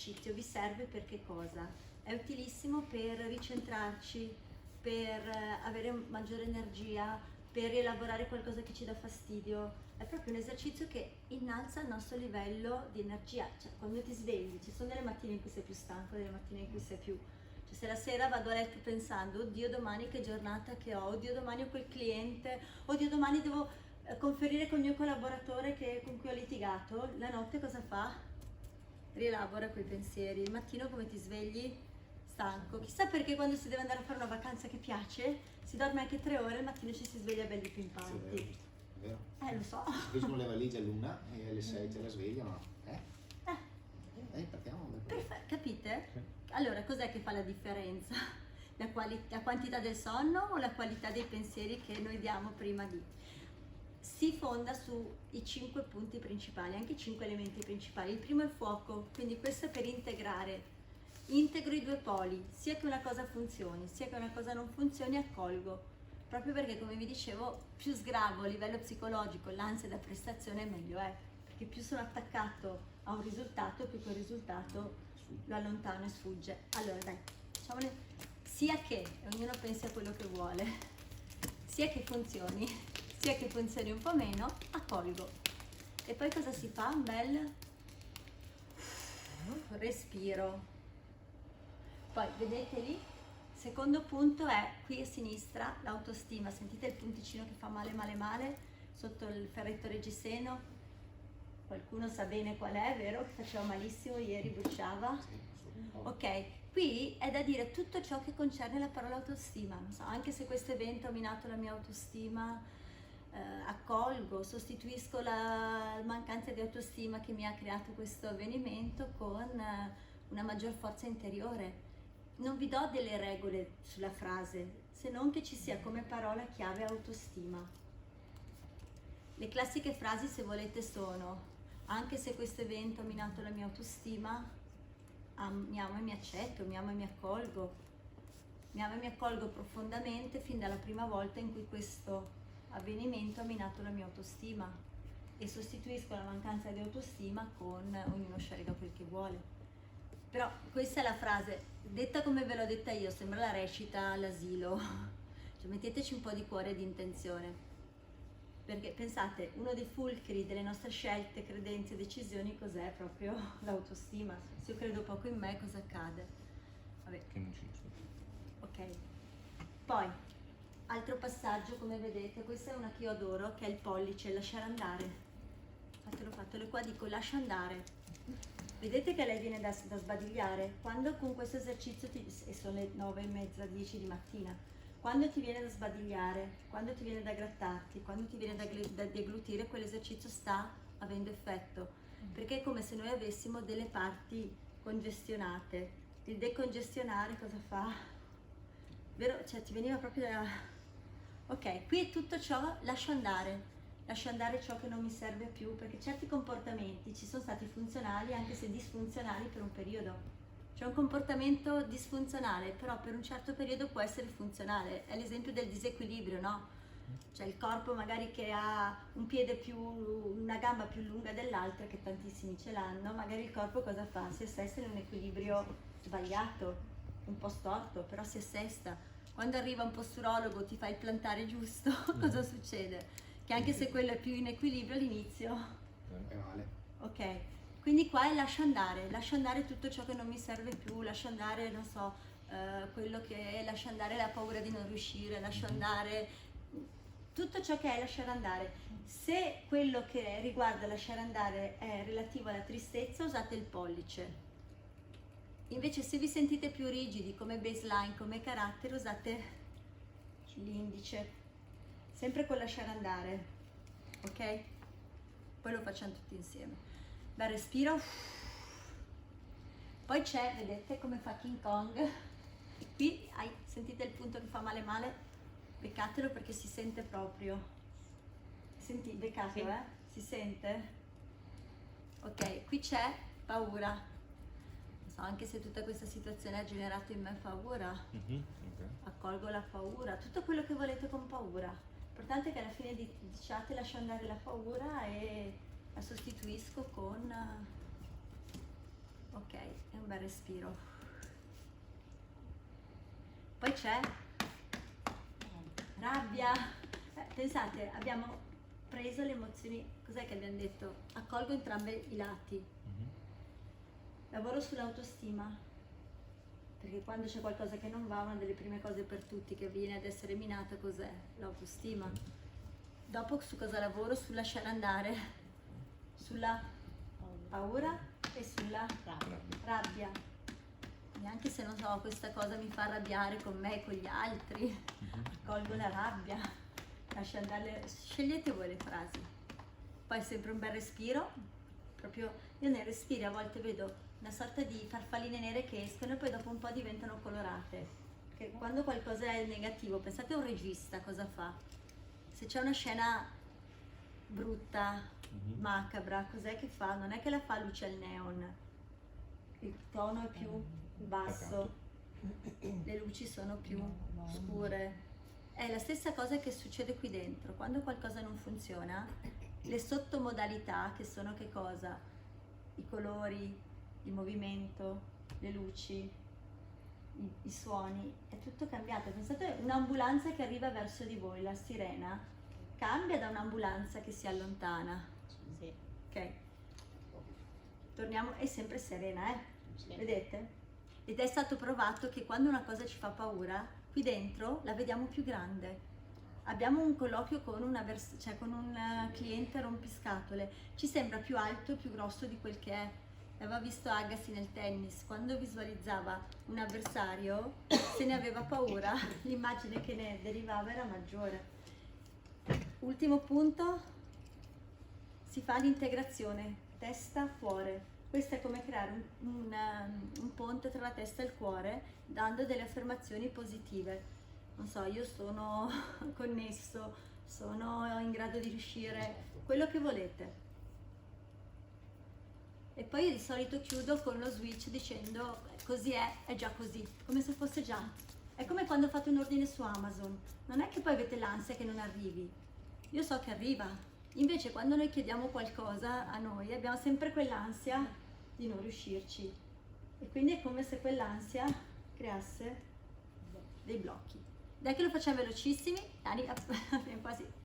esercizio vi serve per che cosa? È utilissimo per ricentrarci, per avere maggiore energia, per rielaborare qualcosa che ci dà fastidio. È proprio un esercizio che innalza il nostro livello di energia. Cioè, quando ti svegli, ci sono delle mattine in cui sei più stanco, delle mattine in cui sei più... Cioè, se la sera vado a letto pensando, oddio domani che giornata che ho, oddio domani ho quel cliente, oddio domani devo conferire col mio collaboratore con cui ho litigato, la notte cosa fa? Rielabora quei pensieri. Il mattino come ti svegli? Stanco. Chissà perché quando si deve andare a fare una vacanza che piace, si dorme anche 3 ore, al mattino ci si sveglia belli pimpanti. Sì, è vero. Lo so. Si fecero le valigie all'1 e alle 6 c'è la sveglia, no? Partiamo. Perfetto, capite? Allora, cos'è che fa la differenza? La quantità del sonno o la qualità dei pensieri che noi diamo prima di? Si fonda sui 5 punti principali, anche i 5 elementi principali. Il primo è il fuoco, quindi questo è per integrare. Integro i 2 poli, sia che una cosa funzioni, sia che una cosa non funzioni, accolgo. Proprio perché, come vi dicevo, più sgravo a livello psicologico l'ansia da prestazione meglio è. Perché più sono attaccato a un risultato, più quel risultato lo allontano e sfugge. Allora dai, facciamone sia che ognuno pensi a quello che vuole, sia che funzioni un po' meno, accolgo. E poi cosa si fa? Un bel respiro. Poi vedete lì, secondo punto è qui a sinistra l'autostima. Sentite il punticino che fa male male male sotto il ferretto reggiseno? Qualcuno sa bene qual è, vero? Che faceva malissimo ieri, bruciava. Ok, qui è da dire tutto ciò che concerne la parola autostima. Non so, anche se questo evento ha minato la mia autostima, accolgo, sostituisco la mancanza di autostima che mi ha creato questo avvenimento con una maggior forza interiore. Non vi do delle regole sulla frase, se non che ci sia come parola chiave autostima. Le classiche frasi, se volete, sono: anche se questo evento ha minato la mia autostima, mi amo e mi accetto, mi amo e mi accolgo. Mi amo e mi accolgo profondamente fin dalla prima volta in cui questo avvenimento ha minato la mia autostima, e sostituisco la mancanza di autostima con ognuno scelga quel che vuole. Però questa è la frase, detta come ve l'ho detta io, sembra la recita all'asilo. Cioè, metteteci un po' di cuore e di intenzione. Perché pensate, uno dei fulcri delle nostre scelte, credenze e decisioni cos'è? Proprio l'autostima. Se io credo poco in me, cosa accade? Vabbè. Che non ci sono. Ok. Poi, altro passaggio, come vedete, questa è una che io adoro, che è il pollice, lasciare andare. Fatelo qua, dico lascia andare. Vedete che lei viene da sbadigliare? Quando con questo esercizio, e sono le 9:30, 10 di mattina, quando ti viene da sbadigliare, quando ti viene da grattarti, quando ti viene da deglutire, quell'esercizio sta avendo effetto, perché è come se noi avessimo delle parti congestionate. Il decongestionare cosa fa? Vero? Cioè ti veniva proprio da... Ok, qui tutto ciò lascio andare ciò che non mi serve più, perché certi comportamenti ci sono stati funzionali anche se disfunzionali per un periodo. C'è un comportamento disfunzionale, però per un certo periodo può essere funzionale. È l'esempio del disequilibrio, no? Cioè il corpo magari che ha un piede una gamba più lunga dell'altra, che tantissimi ce l'hanno, magari il corpo cosa fa? Si assesta in un equilibrio sbagliato, un po' storto, però si assesta. Quando arriva un posturologo, ti fa il plantare giusto, cosa succede? Che anche se quello è più in equilibrio all'inizio... È male. Ok. Quindi qua è lascio andare tutto ciò che non mi serve più, lascio andare, non so, quello che è, lascio andare la paura di non riuscire, lascio andare tutto ciò che è lasciare andare. Se quello che riguarda lasciare andare è relativo alla tristezza, usate il pollice. Invece se vi sentite più rigidi come baseline, come carattere, usate l'indice. Sempre con lasciare andare, ok? Poi lo facciamo tutti insieme. Bel respiro. Poi c'è, vedete come fa King Kong? Qui sentite il punto che fa male male? Beccatelo perché si sente proprio. Beccatelo, Si sente? Ok, qui c'è paura. Non so, anche se tutta questa situazione ha generato in me paura, accolgo la paura, tutto quello che volete con paura. L'importante è che alla fine diciate lascio andare la paura e la sostituisco con... Ok, è un un bel respiro. Poi c'è rabbia. Pensate, abbiamo preso le emozioni, cos'è che abbiamo detto? Accolgo entrambi i lati. Lavoro sull'autostima, perché quando c'è qualcosa che non va, una delle prime cose per tutti che viene ad essere minata cos'è? L'autostima. Dopo su cosa lavoro? Sul lasciare andare, sulla paura e sulla rabbia. Neanche se non so, questa cosa mi fa arrabbiare con me e con gli altri, accolgo la rabbia, lascio andare, scegliete voi le frasi. Poi sempre un bel respiro, proprio io nei respiri a volte vedo una sorta di farfalline nere che escono e poi dopo un po' diventano colorate. Che quando qualcosa è negativo, pensate a un regista cosa fa? Se c'è una scena brutta, macabra, cos'è che fa? Non è che la fa a luce al neon, il tono è più basso, le luci sono più scure. È la stessa cosa che succede qui dentro. Quando qualcosa non funziona, le sottomodalità, che sono che cosa? I colori, il movimento, le luci, i suoni, è tutto cambiato. Pensate un'ambulanza che arriva verso di voi, la sirena, cambia da un'ambulanza che si allontana. Sì. Ok? Torniamo, è sempre serena, Sì. Vedete? Ed è stato provato che quando una cosa ci fa paura, qui dentro la vediamo più grande. Abbiamo un colloquio con con un cliente rompiscatole, ci sembra più alto e più grosso di quel che è. Aveva visto Agassi nel tennis, quando visualizzava un avversario, se ne aveva paura, l'immagine che ne derivava era maggiore. Ultimo punto, si fa l'integrazione testa-cuore. Questo è come creare un ponte tra la testa e il cuore, dando delle affermazioni positive. Non so, io sono connesso, sono in grado di riuscire, quello che volete. E poi di solito chiudo con lo switch dicendo così è già così, come se fosse già. È come quando fate un ordine su Amazon, non è che poi avete l'ansia che non arrivi. Io so che arriva, invece quando noi chiediamo qualcosa a noi abbiamo sempre quell'ansia di non riuscirci. E quindi è come se quell'ansia creasse dei blocchi. Dai che lo facciamo velocissimi, Dani, abbiamo quasi